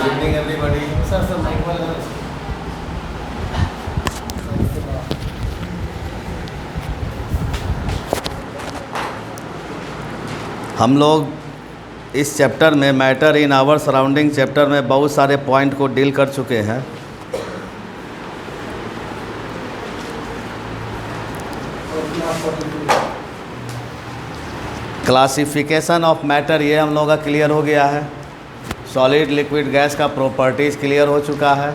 Evening everybody. Sir mic वाला हम लोग इस चैप्टर में matter in our surrounding chapter में बहुत सारे पॉइंट को डील कर चुके हैं। क्लासिफिकेशन ऑफ मैटर ये हम लोगों का क्लियर हो गया है। सॉलिड लिक्विड गैस का प्रॉपर्टीज़ क्लियर हो चुका है।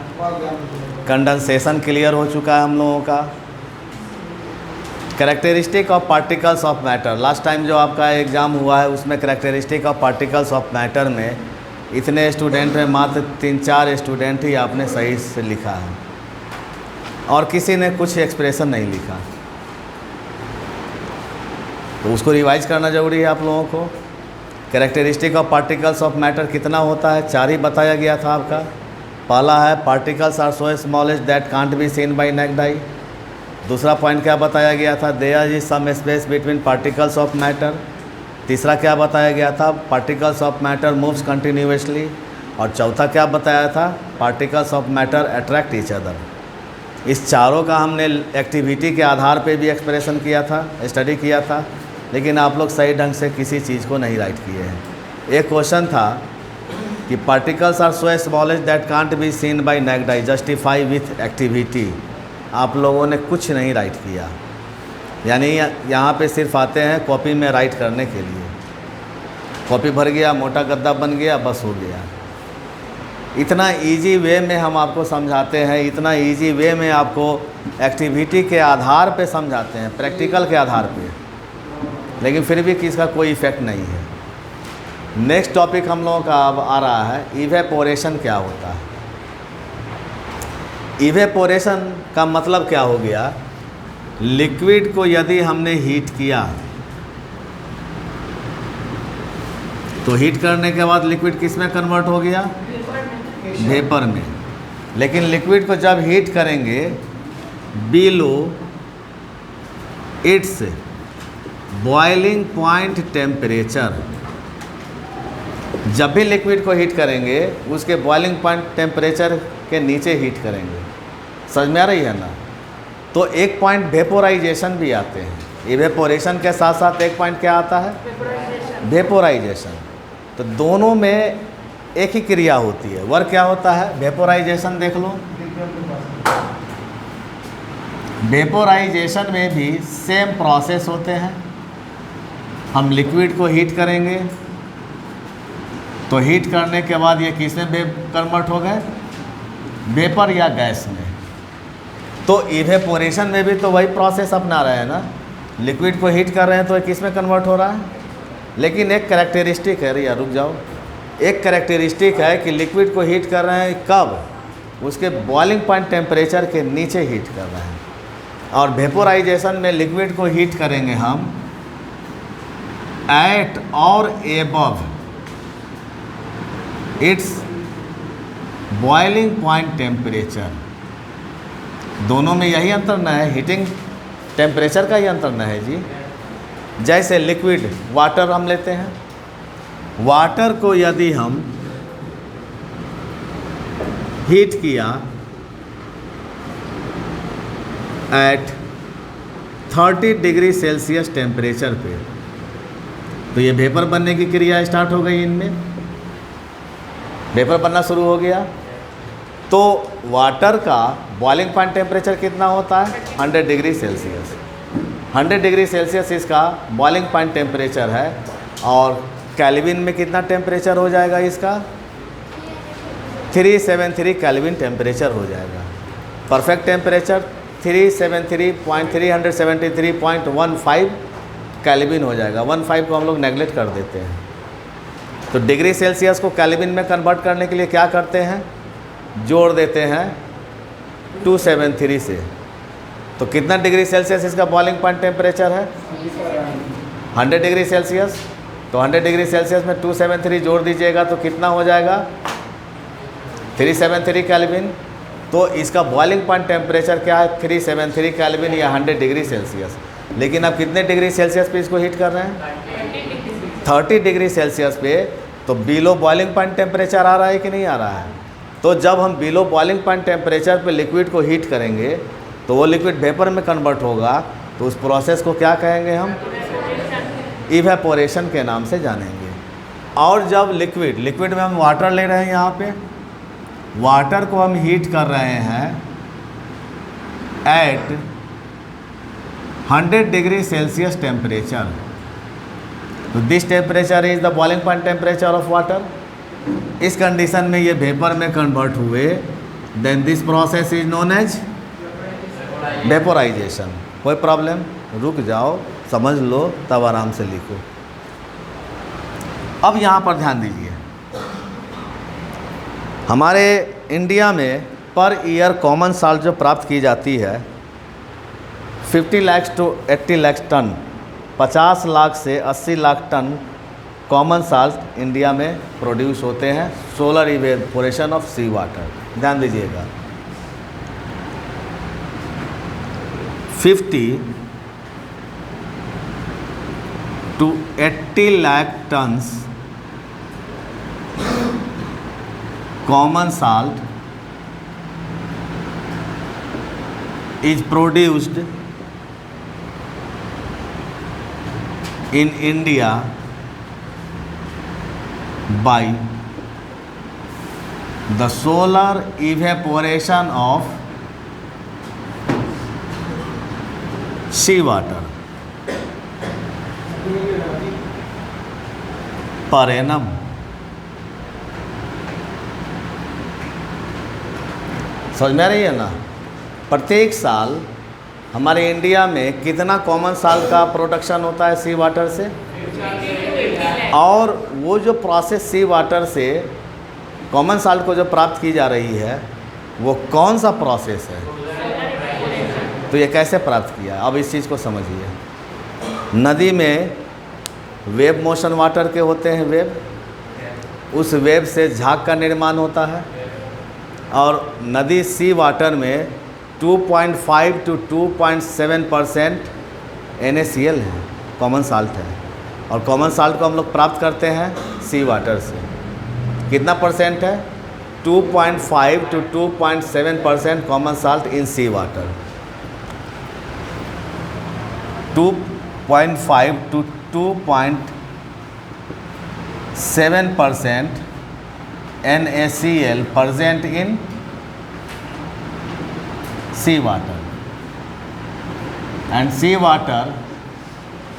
कंडेंसेशन क्लियर हो चुका है हम लोगों का। Characteristic of particles of matter, last time जो आपका एग्ज़ाम हुआ है उसमें characteristic of particles of matter में इतने स्टूडेंट में मात्र 3-4 स्टूडेंट ही आपने सही से लिखा है और किसी ने कुछ एक्सप्रेशन नहीं लिखा, तो उसको रिवाइज करना ज़रूरी है आप लोगों को। Characteristic of particles of matter कितना होता है, 4 ही बताया गया था आपका। पहला है particles are so smallest that can't be seen by naked eye. दूसरा पॉइंट क्या बताया गया था, there is some space between particles of matter. तीसरा क्या बताया गया था, particles of matter moves continuously. और चौथा क्या बताया था, particles of matter attract each other. इस चारों का हमने एक्टिविटी के आधार पे भी एक्सप्रेशन किया था, स्टडी किया था, लेकिन आप लोग सही ढंग से किसी चीज़ को नहीं राइट किए हैं। एक क्वेश्चन था कि particles are so smallest that can't be seen by naked eye, justify with activity. आप लोगों ने कुछ नहीं राइट किया, यानी यहाँ पे सिर्फ आते हैं कॉपी में राइट करने के लिए। कॉपी भर गया, मोटा गद्दा बन गया, बस हो गया। इतना इजी वे में हम आपको समझाते हैं, इतना इजी वे में आपको एक्टिविटी के आधार पे समझाते हैं, प्रैक्टिकल के आधार पे, लेकिन फिर भी किसका कोई इफ़ेक्ट नहीं है। नेक्स्ट टॉपिक हम लोगों का अब आ रहा है, इवेपोरेशन क्या होता है। इवेपोरेशन का मतलब क्या हो गया, लिक्विड को यदि हमने हीट किया तो हीट करने के बाद लिक्विड किस में कन्वर्ट हो गया, वेपर में। लेकिन लिक्विड को जब हीट करेंगे below it's boiling point temperature, जब भी लिक्विड को हीट करेंगे उसके बॉइलिंग पॉइंट टेम्परेचर के नीचे हीट करेंगे। समझ में आ रही है ना। तो एक पॉइंट वेपोराइजेशन भी आते हैं। इवेपोरेशन के साथ साथ एक पॉइंट क्या आता है, वेपोराइजेशन। तो दोनों में एक ही क्रिया होती है। वर्क क्या होता है, वेपोराइजेशन देख लो। वेपोराइजेशन में भी सेम प्रोसेस होते हैं। हम लिक्विड को हीट करेंगे तो हीट करने के बाद ये किस में कन्वर्ट हो गए, वेपर या गैस में। तो इवेपोरेशन में भी तो वही प्रोसेस अपना रहे हैं ना। लिक्विड को हीट कर रहे हैं तो ये किस में कन्वर्ट हो रहा है। लेकिन एक कैरेक्टरिस्टिक है, या रुक जाओ, एक कैरेक्टरिस्टिक है कि लिक्विड को हीट कर रहे हैं कब, उसके बॉइलिंग पॉइंट टेम्परेचर के नीचे हीट कर रहे हैं। और वेपोराइजेशन में लिक्विड को हीट करेंगे हम एट और above it's boiling point temperature. दोनों में यही अंतर न है, हीटिंग टेम्परेचर का ही अंतर न है जी। जैसे लिक्विड वाटर हम लेते हैं, वाटर को यदि हम हीट किया एट 30 डिग्री सेल्सियस टेम्परेचर पे, तो ये वेपर बनने की क्रिया स्टार्ट हो गई, इनमें वेपर बनना शुरू हो गया। तो वाटर का बॉइलिंग पॉइंट टेम्परेचर कितना होता है, 100 डिग्री सेल्सियस। 100 डिग्री सेल्सियस इसका बॉइलिंग पॉइंट टेम्परेचर है। और केल्विन में कितना टेम्परेचर हो जाएगा इसका, 373 केल्विन टेम्परेचर हो जाएगा। परफेक्ट टेम्परेचर 373.15 केल्विन हो जाएगा। 15 को हम लोग नेगलेक्ट कर देते हैं। तो डिग्री सेल्सियस को केल्विन में कन्वर्ट करने के लिए क्या करते हैं, जोड़ देते हैं 273 से। तो कितना डिग्री सेल्सियस इसका बॉइलिंग पॉइंट टेम्परेचर है, 100 डिग्री सेल्सियस। तो 100 डिग्री सेल्सियस में 273 जोड़ दीजिएगा तो कितना हो जाएगा, 373 केल्विन। तो इसका बॉइलिंग पॉइंट टेम्परेचर क्या है, 373 केल्विन या 100 डिग्री सेल्सियस। लेकिन आप कितने डिग्री सेल्सियस पे इसको हीट कर रहे हैं, 30 डिग्री सेल्सियस पे तो बिलो बॉइलिंग पॉइंट टेम्परेचर आ रहा है कि नहीं आ रहा है? तो जब हम बिलो बॉइलिंग पॉइंट टेम्परेचर पे लिक्विड को हीट करेंगे तो वो लिक्विड वेपर में कन्वर्ट होगा, तो उस प्रोसेस को क्या कहेंगे हम? इवेपोरेशन के नाम से जानेंगे। और जब लिक्विड में हम वाटर ले रहे हैं, यहाँ पे वाटर को हम हीट कर रहे हैं एट 100 डिग्री सेल्सियस टेम्परेचर, तो this temperature is the boiling point temperature of water. इस कंडीशन में ये वेपर में कन्वर्ट हुए, then this process is known as vaporisation. कोई प्रॉब्लम? रुक जाओ, समझ लो, तब आराम से लिखो। अब यहाँ पर ध्यान दीजिए, हमारे इंडिया में पर ईयर कॉमन साल्ट जो प्राप्त की जाती है 50 लाख टू 80 लाख टन, 50 लाख से 80 lakh ton common salt India में प्रोड्यूस होते हैं solar evaporation of sea water. ध्यान दीजिएगा, 50 to 80 lakh tons common salt is produced in India by the solar evaporation of sea water per annum। समझ में आ रही है ना? प्रत्येक साल हमारे इंडिया में कितना कॉमन साल्ट का प्रोडक्शन होता है सी वाटर से, और वो जो प्रोसेस सी वाटर से कॉमन साल्ट को जो प्राप्त की जा रही है वो कौन सा प्रोसेस है? तो ये कैसे प्राप्त किया? अब इस चीज़ को समझिए। नदी में वेब मोशन वाटर के होते हैं वेब, उस वेब से झाग का निर्माण होता है, और नदी सी वाटर में 2.5 to 2.7% NaCl है, कॉमन साल्ट है, और कॉमन साल्ट को हम लोग प्राप्त करते हैं सी वाटर से। कितना परसेंट है? 2.5 to 2.7% common salt in sea water. 2.5 to 2.7% NaCl present in sea water, and sea water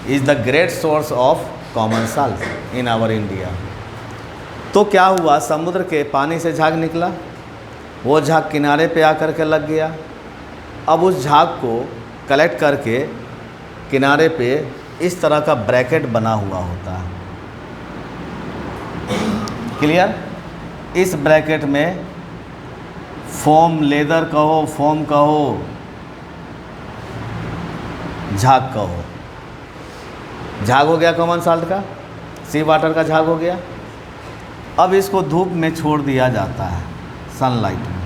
is the great source of common salt in our India। तो क्या हुआ? समुद्र के पानी से झाग निकला, वो झाग किनारे पे आकर के लग गया। अब उस झाग को कलेक्ट करके किनारे पे इस तरह का ब्रैकेट बना हुआ होता है। क्लियर? इस ब्रैकेट में फोम, लेदर कहो, फोम कहो, झाग कहो, झाग हो गया कॉमन साल्ट का, सी वाटर का झाग हो गया। अब इसको धूप में छोड़ दिया जाता है, सनलाइट में।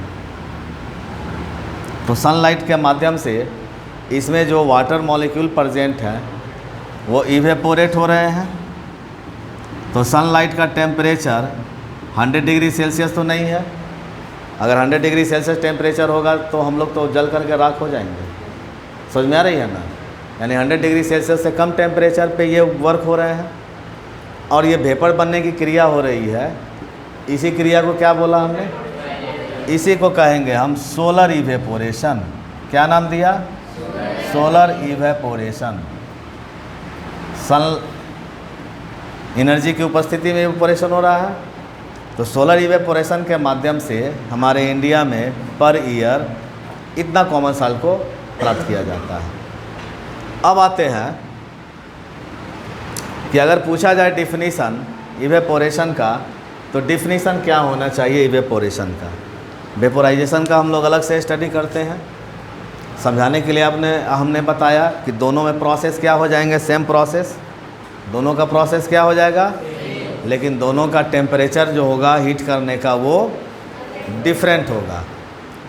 तो सनलाइट के माध्यम से इसमें जो वाटर मॉलिक्यूल प्रेजेंट है वो इवेपोरेट हो रहे हैं। तो सनलाइट का टेम्परेचर 100 डिग्री सेल्सियस तो नहीं है। अगर 100 डिग्री सेल्सियस टेम्परेचर होगा तो हम लोग तो जल करके राख हो जाएंगे। समझ में आ रही है ना? यानी 100 डिग्री सेल्सियस से कम टेम्परेचर पे ये वर्क हो रहे हैं, और ये वेपर बनने की क्रिया हो रही है। इसी क्रिया को क्या बोला हमने? इसी को कहेंगे हम सोलर इवेपोरेशन। क्या नाम दिया? Solar evaporation. सन एनर्जी की उपस्थिति में इवेपोरेशन हो रहा है। तो सोलर इवेपोरेशन के माध्यम से हमारे इंडिया में पर ईयर इतना कॉमन साल्ट को प्राप्त किया जाता है। अब आते हैं कि अगर पूछा जाए डिफिनीसन इवेपोरेशन का, तो डिफिनीसन क्या होना चाहिए इवेपोरेशन का? वेपोराइजेशन का हम लोग अलग से स्टडी करते हैं। समझाने के लिए हमने बताया कि दोनों में प्रोसेस क्या हो जाएंगे? Same process. दोनों का प्रोसेस क्या हो जाएगा? लेकिन दोनों का टेम्परेचर जो होगा हीट करने का वो डिफरेंट होगा।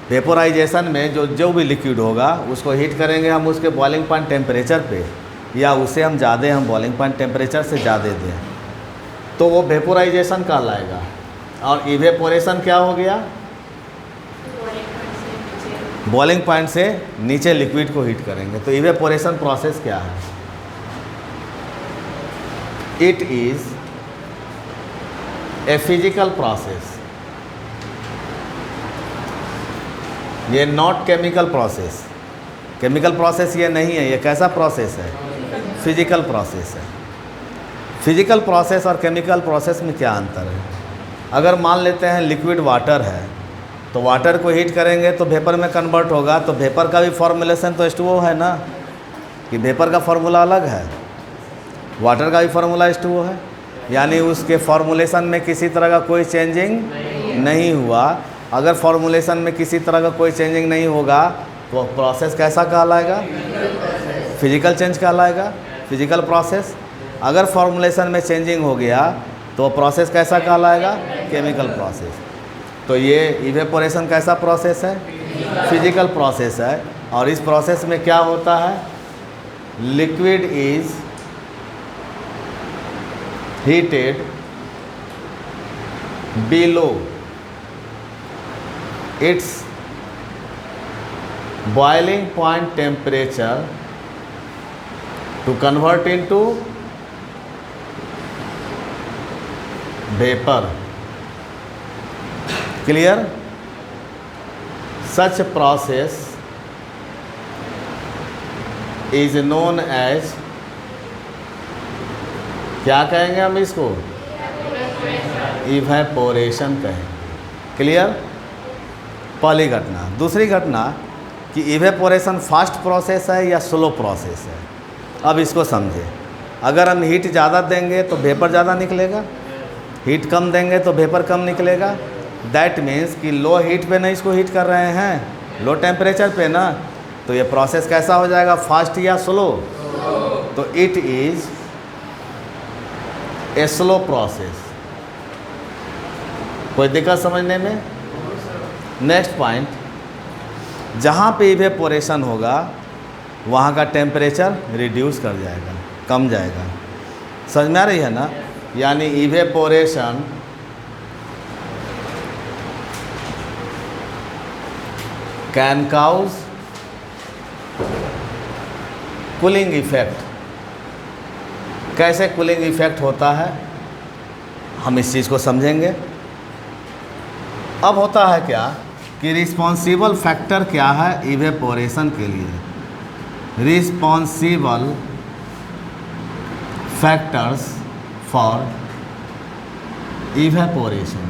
वेपोराइजेशन में जो भी लिक्विड होगा उसको हीट करेंगे हम उसके बॉइलिंग पॉइंट टेम्परेचर पे, या उसे हम बॉइलिंग पॉइंट टेम्परेचर से ज़्यादा दें। तो वो वेपोराइजेशन कहलाएगा। और इवेपोरेशन क्या हो गया? बॉइलिंग पॉइंट से नीचे लिक्विड को हीट करेंगे। तो इवेपोरेशन प्रोसेस क्या है? It is a physical process, ये not chemical process. Chemical process ये नहीं है, ये कैसा प्रोसेस है? फिजिकल प्रोसेस है। फिजिकल प्रोसेस और केमिकल प्रोसेस में क्या अंतर है? अगर मान लेते हैं लिक्विड वाटर है, तो वाटर को हीट करेंगे तो वेपर में कन्वर्ट होगा, तो वेपर का भी फॉर्मूलेशन तो H2O है ना, कि वेपर का फार्मूला अलग है, वाटर का भी फार्मूला H2O है, यानी उसके फॉर्मूलेशन में किसी तरह का कोई चेंजिंग नहीं हुआ। अगर फॉर्मूलेशन में किसी तरह का कोई चेंजिंग नहीं होगा तो प्रोसेस कैसा कहलाएगा? फिजिकल चेंज कहलाएगा, फिजिकल प्रोसेस। अगर फॉर्मूलेशन में चेंजिंग हो गया तो प्रोसेस कैसा कहलाएगा? Chemical process. तो ये इवेपोरेशन कैसा प्रोसेस है? फिजिकल प्रोसेस है। और इस प्रोसेस में क्या होता है? Liquid is heated below it's boiling point temperature to convert into vapor. Clear? Such process is known as, क्या कहेंगे हम इसको? इवेपोरेशन कहेंगे। क्लियर? पहली घटना। दूसरी घटना कि इवेपोरेशन फास्ट प्रोसेस है या स्लो प्रोसेस है। अब इसको समझे। अगर हम हीट ज़्यादा देंगे तो वेपर ज़्यादा निकलेगा, हीट कम देंगे तो वेपर कम निकलेगा। दैट मीन्स कि लो हीट पे ना इसको हीट कर रहे हैं, लो टेम्परेचर पे ना, तो ये प्रोसेस कैसा हो जाएगा? फास्ट या स्लो? तो it is a slow process. कोई दिक्कत समझने में? नेक्स्ट पॉइंट, जहाँ पे इवेपोरेशन होगा वहाँ का टेम्परेचर रिड्यूस कर जाएगा, कम जाएगा। समझ में आ रही है ना? यानी evaporation can cause cooling effect. कैसे कूलिंग इफेक्ट होता है हम इस चीज़ को समझेंगे। अब होता है क्या कि रिस्पॉन्सिबल फैक्टर क्या है इवेपोरेशन के लिए? Responsible factors for evaporation.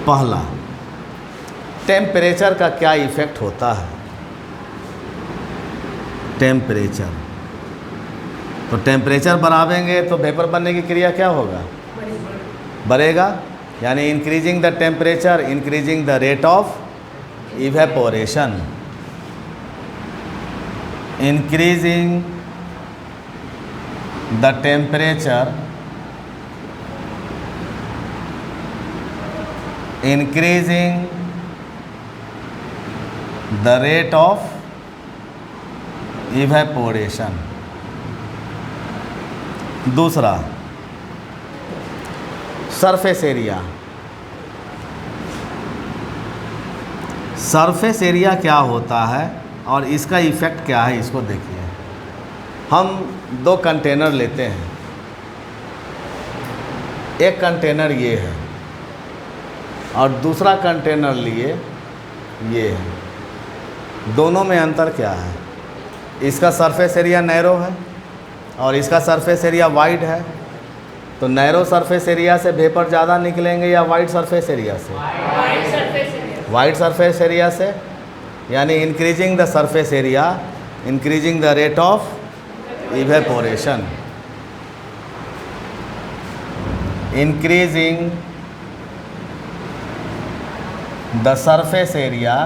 पहला, टेम्परेचर का क्या इफेक्ट होता है? टेम्परेचर, तो टेम्परेचर बढ़ावेंगे तो वेपर बनने की क्रिया क्या होगा? बढ़ेगा। यानी increasing the temperature increasing the rate of evaporation. Increasing the temperature increasing the rate of evaporation. दूसरा, सरफेस एरिया। सरफेस एरिया क्या होता है और इसका इफ़ेक्ट क्या है, इसको देखिए। हम दो कंटेनर लेते हैं, एक कंटेनर ये है और दूसरा कंटेनर लिए ये है। दोनों में अंतर क्या है? इसका सरफेस एरिया नैरो है और इसका सरफेस एरिया वाइड है। तो नैरो सरफेस एरिया से वेपर ज़्यादा निकलेंगे या वाइड सरफेस एरिया से? वाइड सरफेस एरिया से। यानी increasing the surface area increasing the rate of evaporation. Increasing the surface area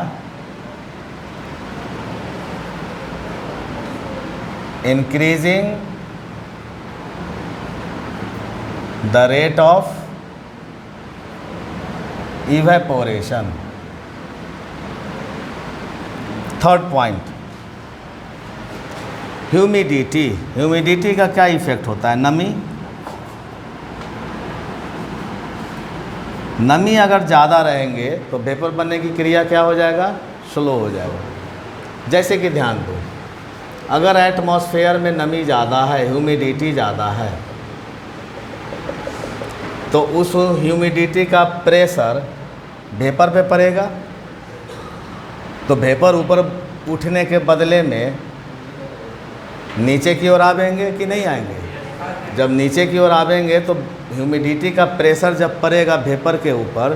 increasing the rate of evaporation. Third point, humidity का क्या effect होता है? नमी अगर ज़्यादा रहेंगे तो वेपर बनने की क्रिया क्या हो जाएगा? स्लो हो जाएगा। जैसे कि ध्यान दो, अगर एटमॉस्फेयर में नमी ज़्यादा है, ह्यूमिडिटी ज़्यादा है, तो उस ह्यूमिडिटी का प्रेशर वेपर पे पड़ेगा, तो वेपर ऊपर उठने के बदले में नीचे की ओर आवेंगे कि नहीं आएंगे? जब नीचे की ओर आवेंगे तो ह्यूमिडिटी का प्रेशर जब पड़ेगा वेपर के ऊपर,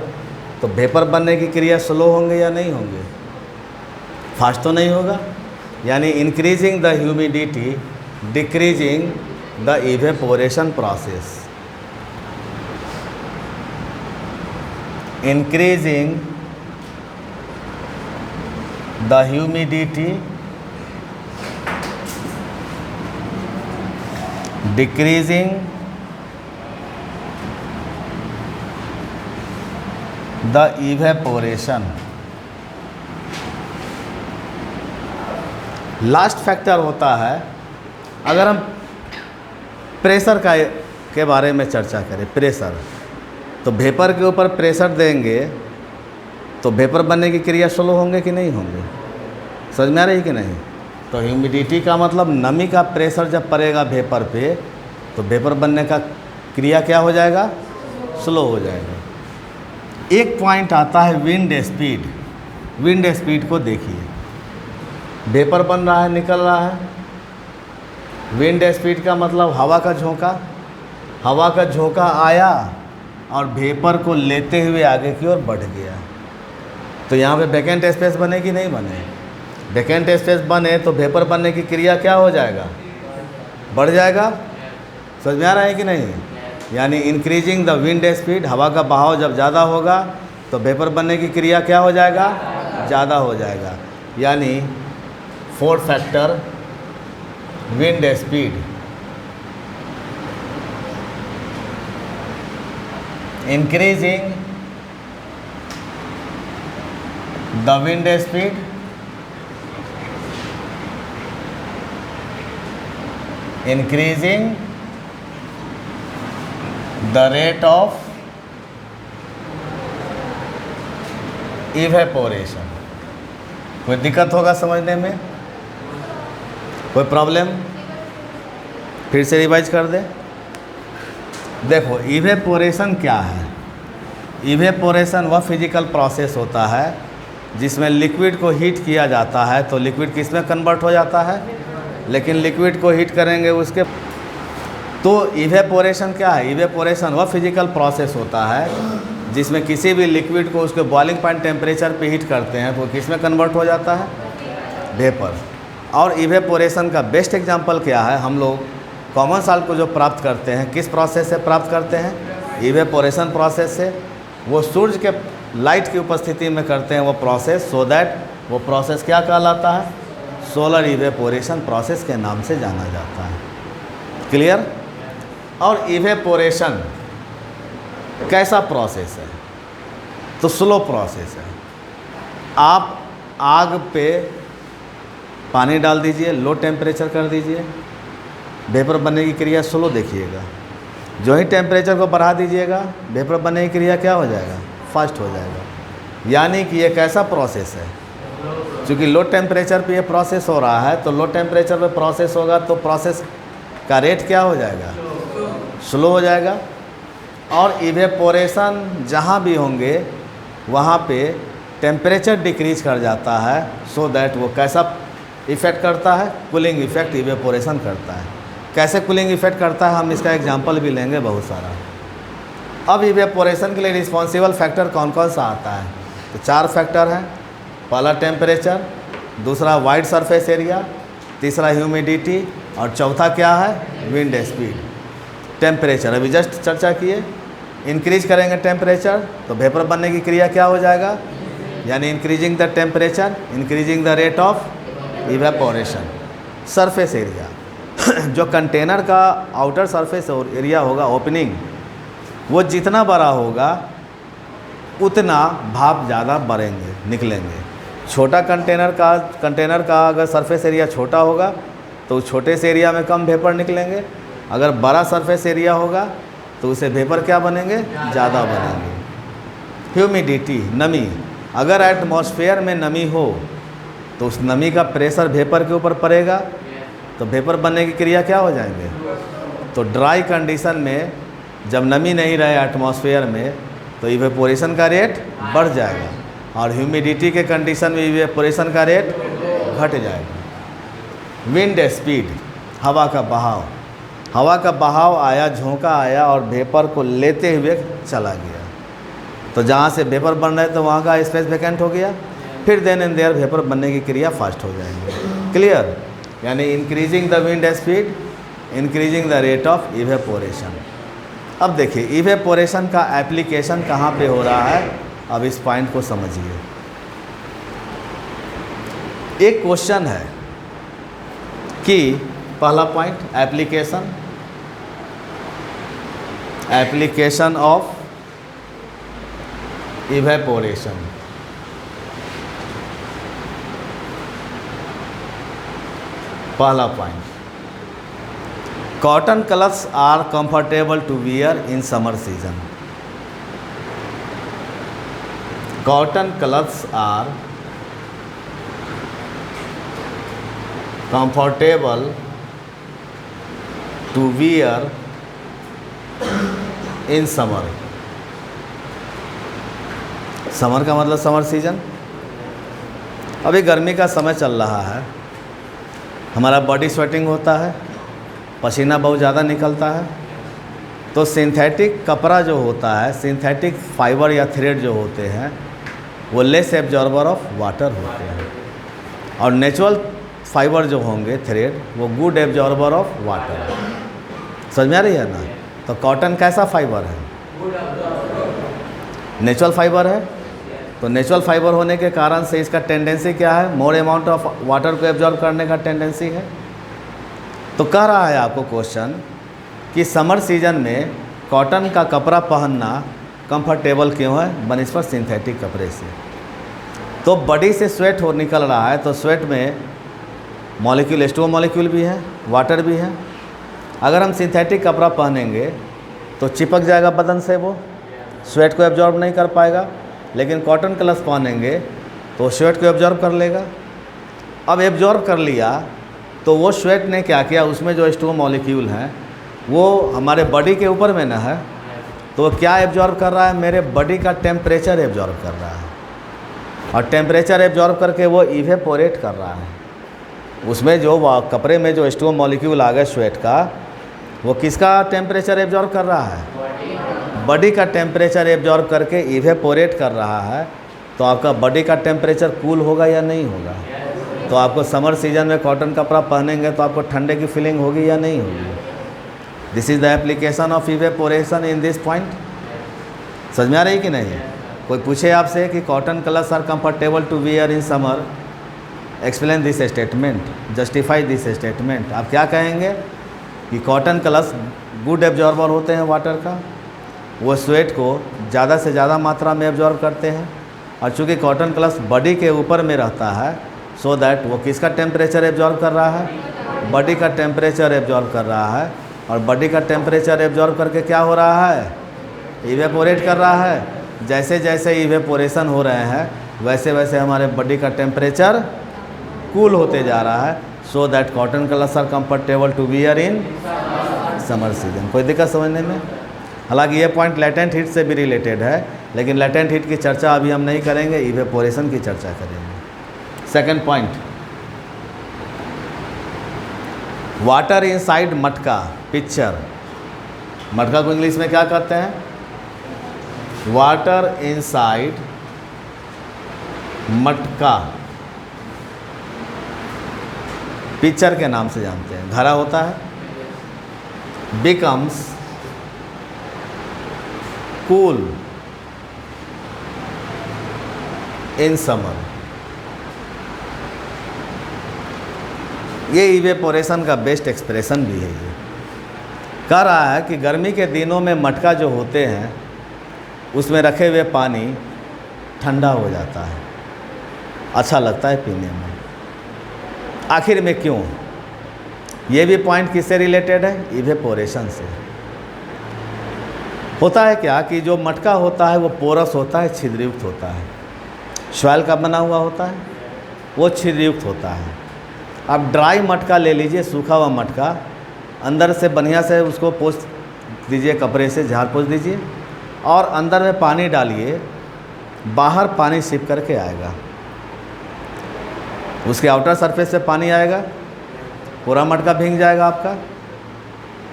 तो वेपर बनने की क्रिया स्लो होंगे या नहीं होंगे? फास्ट तो नहीं होगा। यानी increasing the humidity decreasing the evaporation process. Increasing the humidity decreasing the evaporation। Last factor होता है, अगर हम प्रेशर के बारे में चर्चा करें, प्रेशर, तो वेपर के ऊपर प्रेशर देंगे तो वेपर बनने की क्रिया स्लो होंगे कि नहीं होंगे? समझ में आ रही है कि नहीं? तो ह्यूमिडिटी का मतलब नमी का प्रेशर जब पड़ेगा वेपर पे, तो वेपर बनने का क्रिया क्या हो जाएगा? स्लो हो जाएगा। एक पॉइंट आता है विंड स्पीड। विंड स्पीड को देखिए, वेपर बन रहा है, निकल रहा है। विंड स्पीड का मतलब हवा का झोंका। हवा का झोंका आया और वेपर को लेते हुए आगे की ओर बढ़ गया, तो यहाँ पे वैकेंट स्पेस बने कि नहीं बने? वैकेंट स्पेस बने तो वेपर बनने की क्रिया क्या हो जाएगा? बढ़ जाएगा। समझ में आ रहा है कि नहीं? यानी इंक्रीजिंग द विंड स्पीड, हवा का बहाव जब ज़्यादा होगा तो वेपर बनने की क्रिया क्या हो जाएगा? ज़्यादा हो जाएगा। यानी fourth factor wind speed, increasing the wind speed increasing the rate of evaporation। कोई दिक्कत होगा समझने में? कोई प्रॉब्लम? फिर से रिवाइज कर दे। देखो, इवेपोरेशन क्या है? इवेपोरेशन वह फिजिकल प्रोसेस होता है जिसमें लिक्विड को हीट किया जाता है, तो लिक्विड किस में कन्वर्ट हो जाता है? लेकिन लिक्विड को हीट करेंगे उसके, तो इवेपोरेशन क्या है? इवेपोरेशन वह फिजिकल प्रोसेस होता है जिसमें किसी भी लिक्विड को उसके बॉइलिंग पॉइंट टेम्परेचर पे हीट करते हैं तो किस में कन्वर्ट हो जाता है? वेपर। और इवेपोरेशन का बेस्ट एग्जांपल क्या है? हम लोग कॉमन साल्ट को जो प्राप्त करते हैं, किस प्रोसेस से प्राप्त करते हैं? इवेपोरेशन प्रोसेस से। वो सूर्य के लाइट की उपस्थिति में करते हैं वो प्रोसेस, सो दैट वो प्रोसेस क्या कहलाता है? सोलर इवेपोरेशन प्रोसेस के नाम से जाना जाता है। क्लियर? और इवेपोरेशन कैसा प्रोसेस है? तो स्लो प्रोसेस है। आप आग पे पानी डाल दीजिए, लो टेम्परेचर कर दीजिए, वेपर बनने की क्रिया स्लो देखिएगा। जो ही टेम्परेचर को बढ़ा दीजिएगा, वेपर बनने की क्रिया क्या हो जाएगा? फास्ट हो जाएगा। यानी कि ये कैसा प्रोसेस है? क्योंकि लो टेम्परेचर पे ये प्रोसेस हो रहा है, तो लो टेम्परेचर पे प्रोसेस होगा तो प्रोसेस का रेट क्या हो जाएगा? स्लो हो जाएगा। और इवेपोरेशन जहाँ भी होंगे वहाँ पे टेम्परेचर डिक्रीज कर जाता है, सो दैट वो कैसा इफ़ेक्ट करता है? कूलिंग इफ़ेक्ट इवेपोरेशन करता है। कैसे कूलिंग इफ़ेक्ट करता है, हम इसका एग्जांपल भी लेंगे बहुत सारा। अब इवेपोरेशन के लिए रिस्पॉन्सिबल फैक्टर कौन कौन सा आता है? तो 4 फैक्टर हैं। पहला टेम्परेचर, दूसरा वाइड सरफेस एरिया, तीसरा ह्यूमिडिटी, और चौथा क्या है? Wind speed. टेम्परेचर अभी जस्ट चर्चा किए। इंक्रीज करेंगे टेम्परेचर तो वेपर बनने की क्रिया क्या हो जाएगा? यानी increasing the temperature increasing the rate of evaporation. Surface area, जो कंटेनर का आउटर सरफेस एरिया होगा, ओपनिंग, वो जितना बड़ा होगा उतना भाप ज़्यादा बढ़ेंगे, निकलेंगे। छोटा कंटेनर का अगर सरफेस एरिया छोटा होगा तो छोटे से एरिया में कम वेपर निकलेंगे, अगर बड़ा सरफेस एरिया होगा तो उसे वेपर क्या बनेंगे, ज़्यादा बनेंगे। ह्यूमिडिटी, नमी, अगर एटमॉस्फेयर में नमी हो तो उस नमी का प्रेशर वेपर के ऊपर पड़ेगा तो वेपर बनने की क्रिया क्या हो जाएंगे। तो ड्राई कंडीशन में जब नमी नहीं रहे एटमॉस्फेयर में तो इवेपोरेशन का रेट बढ़ जाएगा, और ह्यूमिडिटी के कंडीशन में इवेपोरेशन का रेट घट जाएगा। विंड स्पीड, हवा का बहाव, हवा का बहाव आया, झोंका आया और वेपर को लेते हुए चला गया, तो जहाँ से वेपर बन रहा है तो वहाँ का स्पेस वैकेंट हो गया, फिर देन एंड देयर वेपर बनने की क्रिया फास्ट हो जाएंगे। क्लियर, यानी increasing the wind speed, increasing the rate of evaporation. अब देखिए इवेपोरेशन का एप्लीकेशन कहाँ पे हो रहा है, अब इस पॉइंट को समझिए। एक क्वेश्चन है कि पहला पॉइंट एप्लीकेशन ऑफ इवेपोरेशन। पहला point, cotton clothes are comfortable to wear in summer season. Cotton clothes are comfortable to wear in summer. Summer का मतलब समर सीजन, अभी गर्मी का समय चल रहा है, हमारा बॉडी स्वेटिंग होता है, पसीना बहुत ज़्यादा निकलता है, तो सिंथेटिक कपड़ा जो होता है, सिंथेटिक फाइबर या थ्रेड जो होते हैं वो लेस एब्जॉर्बर ऑफ वाटर होते हैं, और नेचुरल फाइबर जो होंगे थ्रेड वो गुड एब्जॉर्बर ऑफ वाटर। समझ में आ रही है ना। तो कॉटन कैसा फाइबर है, नेचुरल फाइबर है, तो नेचुरल फाइबर होने के कारण से इसका टेंडेंसी क्या है, मोर अमाउंट ऑफ वाटर को एब्जॉर्ब करने का टेंडेंसी है। तो कह रहा है आपको क्वेश्चन कि समर सीजन में कॉटन का कपड़ा पहनना कंफर्टेबल क्यों है बनिस्पत सिंथेटिक कपड़े से। तो बॉडी से स्वेट हो निकल रहा है, तो स्वेट में मॉलिक्यूल, H2O मॉलिक्यूल भी है, वाटर भी है। अगर हम सिंथेटिक कपड़ा पहनेंगे तो चिपक जाएगा बदन से, वो स्वेट को एब्जॉर्ब नहीं कर पाएगा, लेकिन कॉटन क्लॉथ पहनेंगे तो स्वेट को एब्जॉर्ब कर लेगा। अब एब्जॉर्ब कर लिया तो वो स्वेट ने क्या किया, उसमें जो H2O मॉलिक्यूल हैं वो हमारे बॉडी के ऊपर में ना है, तो वो क्या एब्जॉर्ब कर रहा है, मेरे बॉडी का टेम्परेचर एब्जॉर्ब कर रहा है, और टेम्परेचर एब्जॉर्ब करके वो इवेपोरेट कर रहा है। उसमें जो कपड़े में जो H2O मॉलिक्यूल आ गए स्वेट का, वो किसका टेम्परेचर एब्जॉर्ब कर रहा है, बॉडी का टेम्परेचर एब्जॉर्ब करके इवेपोरेट कर रहा है। तो आपका बॉडी का टेम्परेचर कूल होगा या नहीं होगा। तो आपको समर सीजन में कॉटन कपड़ा पहनेंगे तो आपको ठंडे की फीलिंग होगी या नहीं होगी। This is the application of evaporation in this point. समझ में आ रही कि नहीं। कोई पूछे आपसे कि cotton clothes are comfortable to wear in summer, explain this statement, justify this statement. आप क्या कहेंगे कि कॉटन क्लॉथ्स गुड एब्जॉर्बर होते हैं वाटर का, वो स्वेट को ज़्यादा से ज़्यादा मात्रा में एब्जॉर्ब करते हैं, और चूँकि कॉटन क्लॉथ्स बॉडी के ऊपर में रहता है, सो दैट वो किसका टेम्परेचर एब्जॉर्ब कर रहा है, बॉडी का टेम्परेचर एब्जॉर्ब कर रहा है, और बॉडी का टेम्परेचर एब्जॉर्ब करके क्या हो रहा है, इवेपोरेट कर रहा है। जैसे जैसे इवेपोरेशन हो रहे हैं वैसे वैसे हमारे बॉडी का टेम्परेचर कूल होते जा रहा है, so that cotton clothes are comfortable to wear in summer season. कोई दिक्कत समझने में। हालांकि ये पॉइंट लेटेंट हीट से भी रिलेटेड है, लेकिन लेटेंट हीट की चर्चा अभी हम नहीं करेंगे, इवेपोरेशन की चर्चा करेंगे। सेकंड पॉइंट, वाटर इनसाइड मटका पिक्चर। मटका को इंग्लिश में क्या कहते हैं, वाटर इनसाइड मटका, पिक्चर के नाम से जानते हैं, घड़ा होता है। Becomes cool in summer. ये इवेपोरेशन का बेस्ट एक्सप्रेशन भी है। ये कह रहा है कि गर्मी के दिनों में मटका जो होते हैं उसमें रखे हुए पानी ठंडा हो जाता है, अच्छा लगता है पीने में। आखिर में क्यों, ये भी पॉइंट किससे रिलेटेड है? इवेपोरेशन से। होता है क्या कि जो मटका होता है वो पोरस होता है, छिद्रयुक्त होता है। शॉयल का बना हुआ होता है, वो छिद्रयुक्त होता है। अब ड्राई मटका ले लीजिए, सूखा हुआ मटका, अंदर से बढ़िया से उसको पोंछ दीजिए, कपड़े से झाड़ पोंछ दीजिए, और अंदर में पानी डालिए, बाहर पानी सिप करके आएगा। उसके आउटर सरफेस से पानी आएगा, पूरा मटका भीग जाएगा आपका।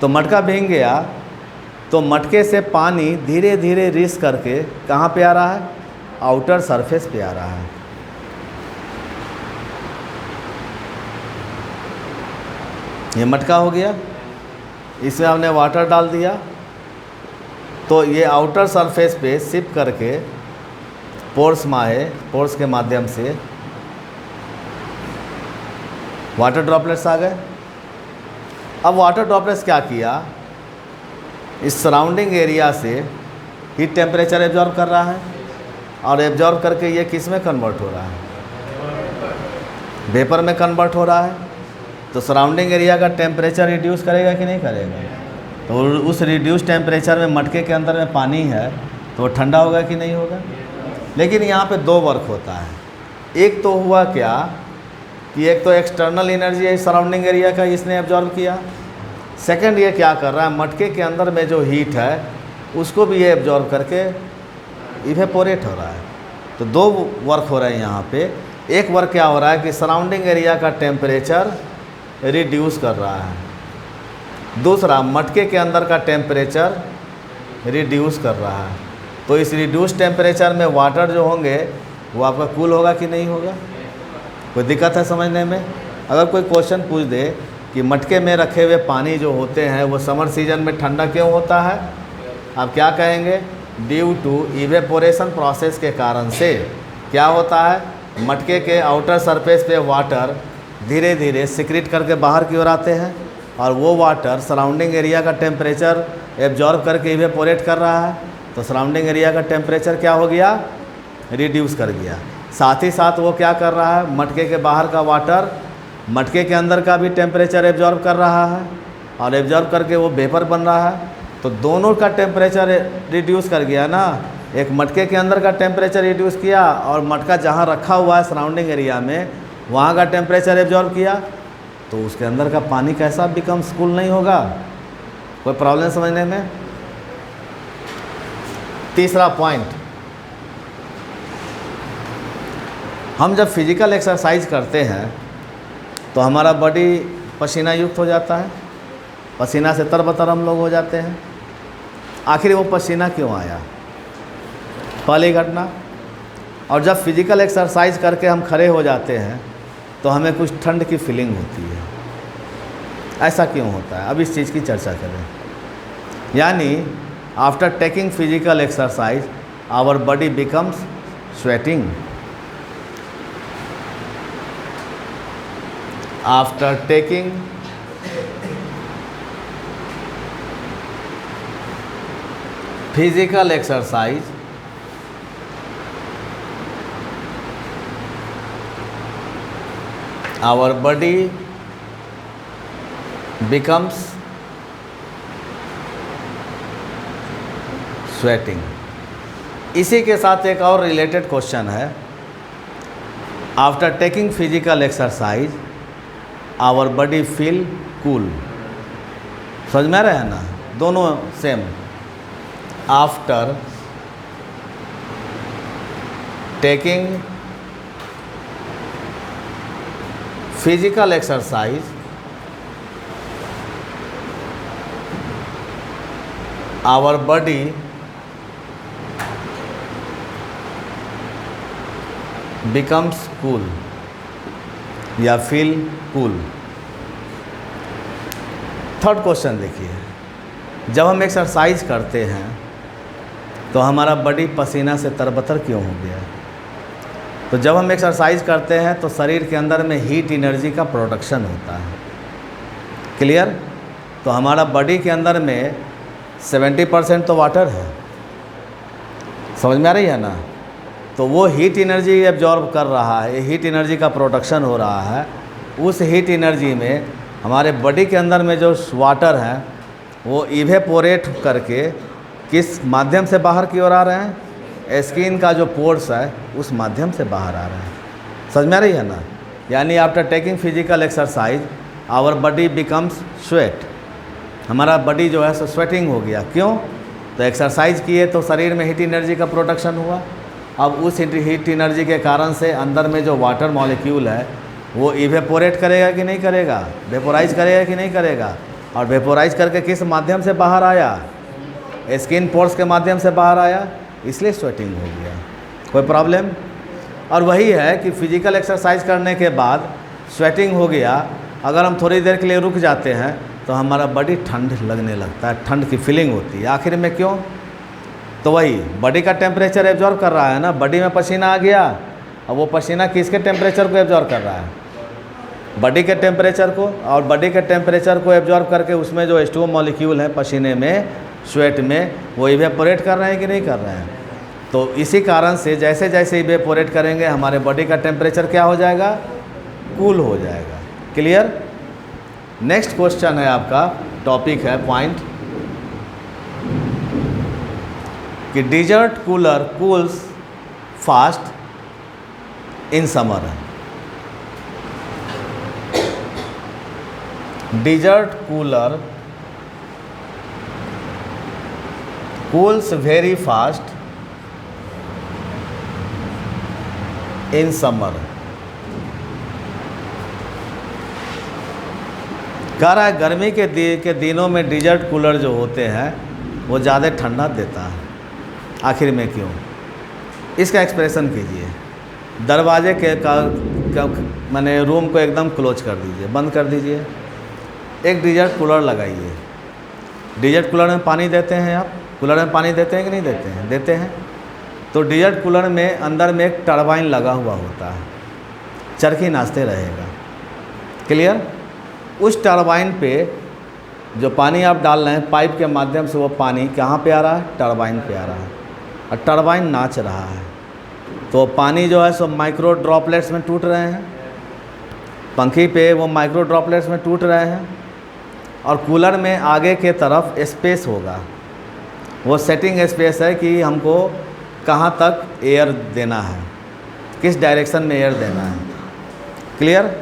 तो मटका भीग गया तो मटके से पानी धीरे धीरे रिस करके कहाँ पे आ रहा है? आउटर सरफेस पे आ रहा है। ये मटका हो गया, इसमें आपने वाटर डाल दिया, तो ये आउटर सरफेस पे सिप करके पोर्स में आए, पोर्स के माध्यम से वाटर ड्रॉपलेट्स आ गए। अब वाटर ड्रॉपलेट्स क्या किया? इस सराउंडिंग एरिया से हीट टेम्परेचर एब्जॉर्ब कर रहा है, और एब्जॉर्ब करके ये किस में कन्वर्ट हो रहा है? वेपर में कन्वर्ट हो रहा है। तो सराउंडिंग एरिया का टेम्परेचर रिड्यूस करेगा कि नहीं करेगा? तो उस रिड्यूस टेम्परेचर में मटके के अंदर में पानी है तो वो ठंडा होगा कि नहीं होगा? लेकिन यहाँ पे दो वर्क होता है। एक तो हुआ क्या कि एक तो एक्सटर्नल एनर्जी है सराउंडिंग एरिया का, इसने एब्जॉर्ब किया। सेकंड ये क्या कर रहा है, मटके के अंदर में जो हीट है उसको भी ये एब्जॉर्ब करके इवेपोरेट हो रहा है। तो दो वर्क हो रहे हैं यहाँ पे। एक वर्क क्या हो रहा है कि सराउंडिंग एरिया का टेम्परेचर रिड्यूस कर रहा है, दूसरा मटके के अंदर का टेम्परेचर रिड्यूस कर रहा है। तो इस रिड्यूस टेम्परेचर में वाटर जो होंगे वो आपका कूल होगा कि नहीं होगा? कोई दिक्कत है समझने में? अगर कोई क्वेश्चन पूछ दे कि मटके में रखे हुए पानी जो होते हैं वो समर सीजन में ठंडा क्यों होता है, आप क्या कहेंगे? ड्यू टू इवेपोरेशन प्रोसेस के कारण से क्या होता है, मटके के आउटर सरफेस पे वाटर धीरे धीरे सिक्रीट करके बाहर की ओर आते हैं, और वो वाटर सराउंडिंग एरिया का टेम्परेचर एब्जॉर्ब करके इवेपोरेट कर रहा है। तो सराउंडिंग एरिया का टेम्परेचर क्या हो गया? रिड्यूस कर गया। साथ ही साथ वो क्या कर रहा है, मटके के बाहर का वाटर मटके के अंदर का भी टेम्परेचर एब्जॉर्ब कर रहा है, और एब्जॉर्ब करके वो वेपर बन रहा है। तो दोनों का टेम्परेचर रिड्यूस कर गया ना। एक मटके के अंदर का टेम्परेचर रिड्यूस किया, और मटका जहाँ रखा हुआ है सराउंडिंग एरिया में वहाँ का टेम्परेचर एब्जॉर्ब किया। तो उसके अंदर का पानी कैसा बिकम्स कूल नहीं होगा? कोई प्रॉब्लम समझने में? तीसरा पॉइंट, हम जब फिजिकल एक्सरसाइज करते हैं तो हमारा बॉडी पसीना युक्त हो जाता है, पसीना से तरबतर हम लोग हो जाते हैं। आखिर वो पसीना क्यों आया? पहली घटना। और जब फिजिकल एक्सरसाइज करके हम खड़े हो जाते हैं तो हमें कुछ ठंड की फीलिंग होती है। ऐसा क्यों होता है? अब इस चीज़ की चर्चा करें। यानी after taking physical exercise our body becomes sweating. After taking physical exercise, our body becomes sweating। इसी के साथ एक और रिलेटेड क्वेश्चन है। After taking physical exercise our body feel cool. समझ में आ रहा है ना? दोनों same. After taking physical exercise our body becomes cool या फील कूल। थर्ड क्वेश्चन देखिए, जब हम एक्सरसाइज करते हैं तो हमारा बॉडी पसीना से तरबतर क्यों हो गया? तो जब हम एक्सरसाइज करते हैं तो शरीर के अंदर में हीट एनर्जी का प्रोडक्शन होता है। क्लियर? तो हमारा बॉडी के अंदर में 70% तो वाटर है। समझ में आ रही है ना? तो वो हीट एनर्जी एब्जॉर्ब कर रहा है, हीट एनर्जी का प्रोडक्शन हो रहा है। उस हीट एनर्जी में हमारे बॉडी के अंदर में जो वाटर है वो इवेपोरेट करके किस माध्यम से बाहर की ओर आ रहे हैं? स्किन का जो पोर्स है उस माध्यम से बाहर आ रहे हैं। समझ में आ रही है ना? यानी after taking physical exercise our body becomes sweat, हमारा बॉडी जो है सो स्वेटिंग हो गया। क्यों? तो एक्सरसाइज किए तो शरीर में हीट एनर्जी का प्रोडक्शन हुआ। अब उस हीट एनर्जी के कारण से अंदर में जो वाटर मॉलिक्यूल है वो इवेपोरेट करेगा कि नहीं करेगा? वेपोराइज करेगा कि नहीं करेगा? और वेपोराइज करके किस माध्यम से बाहर आया? स्किन पोर्स के माध्यम से बाहर आया, इसलिए स्वेटिंग हो गया। कोई प्रॉब्लम? और वही है कि फिजिकल एक्सरसाइज करने के बाद स्वेटिंग हो गया, अगर हम थोड़ी देर के लिए रुक जाते हैं तो हमारा बॉडी ठंड लगने लगता है, ठंड की फीलिंग होती है। आखिर में क्यों? तो वही बॉडी का टेम्परेचर एब्जॉर्ब कर रहा है ना। बॉडी में पसीना आ गया, अब वो पसीना किसके टेम्परेचर को एब्जॉर्ब कर रहा है? बॉडी के टेम्परेचर को। और बॉडी के टेम्परेचर को एब्जॉर्ब करके उसमें जो H2O मॉलिक्यूल है पसीने में, स्वेट में, वो इवेपोरेट कर रहे हैं कि नहीं कर रहे हैं? तो इसी कारण से जैसे जैसे इवेपोरेट करेंगे हमारे बॉडी का टेम्परेचर क्या हो जाएगा? कूल हो जाएगा। क्लियर? नेक्स्ट क्वेश्चन है आपका, टॉपिक है पॉइंट कि desert cooler cools fast in summer. Desert cooler cools very fast in summer. कह रहा है गर्मी के दिनों में डिजर्ट कूलर जो होते हैं वो ज़्यादा ठंडा देता है। आखिर में क्यों? इसका एक्सप्रेशन कीजिए। दरवाजे के माने रूम को एकदम क्लोज कर दीजिए, बंद कर दीजिए। एक डिजर्ट कूलर लगाइए। डिजर्ट कूलर में पानी देते हैं आप? कूलर में पानी देते हैं कि नहीं देते हैं? देते हैं। तो डिजर्ट कूलर में अंदर में एक टरबाइन लगा हुआ होता है, चरखी नाचते रहेगा। क्लियर? उस टरबाइन पे जो पानी आप डाल रहे हैं पाइप के माध्यम से, वो पानी कहाँ पे आ रहा है? टरबाइन पे आ रहा है, और टरबाइन नाच रहा है। तो पानी जो है सो माइक्रो ड्रॉपलेट्स में टूट रहे हैं, पंखी पे वो माइक्रो ड्रॉपलेट्स में टूट रहे हैं। और कूलर में आगे के तरफ स्पेस होगा, वो सेटिंग स्पेस है कि हमको कहाँ तक एयर देना है, किस डायरेक्शन में एयर देना है। क्लियर?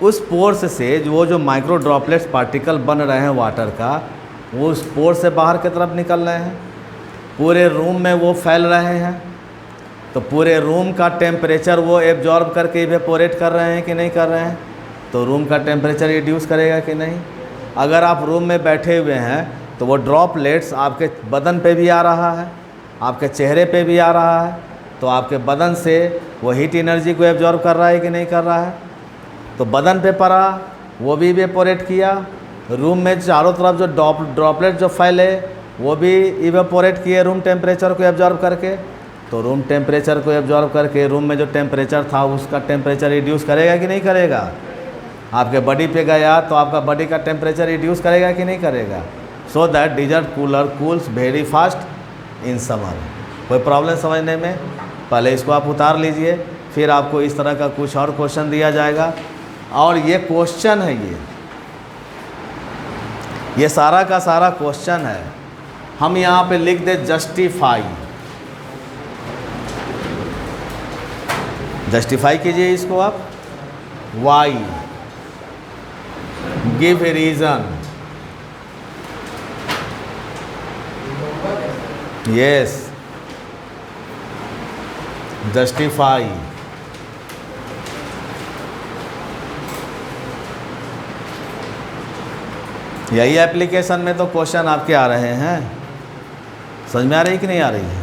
उस पोर्स से जो माइक्रो ड्रॉपलेट्स पार्टिकल बन रहे हैं वाटर का, वो उस पोर्स से बाहर की तरफ निकल रहे हैं, पूरे रूम में वो फैल रहे हैं। तो पूरे रूम का टेम्परेचर वो एब्जॉर्ब करके इवेपोरेट कर रहे हैं कि नहीं कर रहे हैं? तो रूम का टेम्परेचर रिड्यूस करेगा कि नहीं? अगर आप रूम में बैठे हुए हैं तो वो ड्रॉपलेट्स आपके बदन पे भी आ रहा है, आपके चेहरे पे भी आ रहा है, तो आपके बदन से वो हीट एनर्जी को एब्जॉर्ब कर रहा है कि नहीं कर रहा है? तो बदन पे पड़ा, वो भी इवेपोरेट किया। रूम में चारों तरफ जो ड्रॉपलेट जो फैले वो भी इवेपोरेट किए रूम टेम्परेचर को एब्जॉर्ब करके। तो रूम टेम्परेचर को एब्जॉर्ब करके रूम में जो टेम्परेचर था उसका टेम्परेचर रिड्यूस करेगा कि नहीं करेगा? आपके बॉडी पे गया तो आपका बॉडी का टेम्परेचर रिड्यूस करेगा कि नहीं करेगा? So that desert cooler cools very fast in summer. कोई प्रॉब्लम समझने में? पहले इसको आप उतार लीजिए, फिर आपको इस तरह का कुछ और क्वेश्चन दिया जाएगा। और ये क्वेश्चन है, ये सारा का सारा क्वेश्चन है। हम यहाँ पे लिख दे जस्टिफाई। जस्टिफाई कीजिए इसको आप। Why, give a reason. Yes, justify. यही एप्लीकेशन में तो क्वेश्चन आपके आ रहे हैं। समझ में आ रही कि नहीं आ रही है?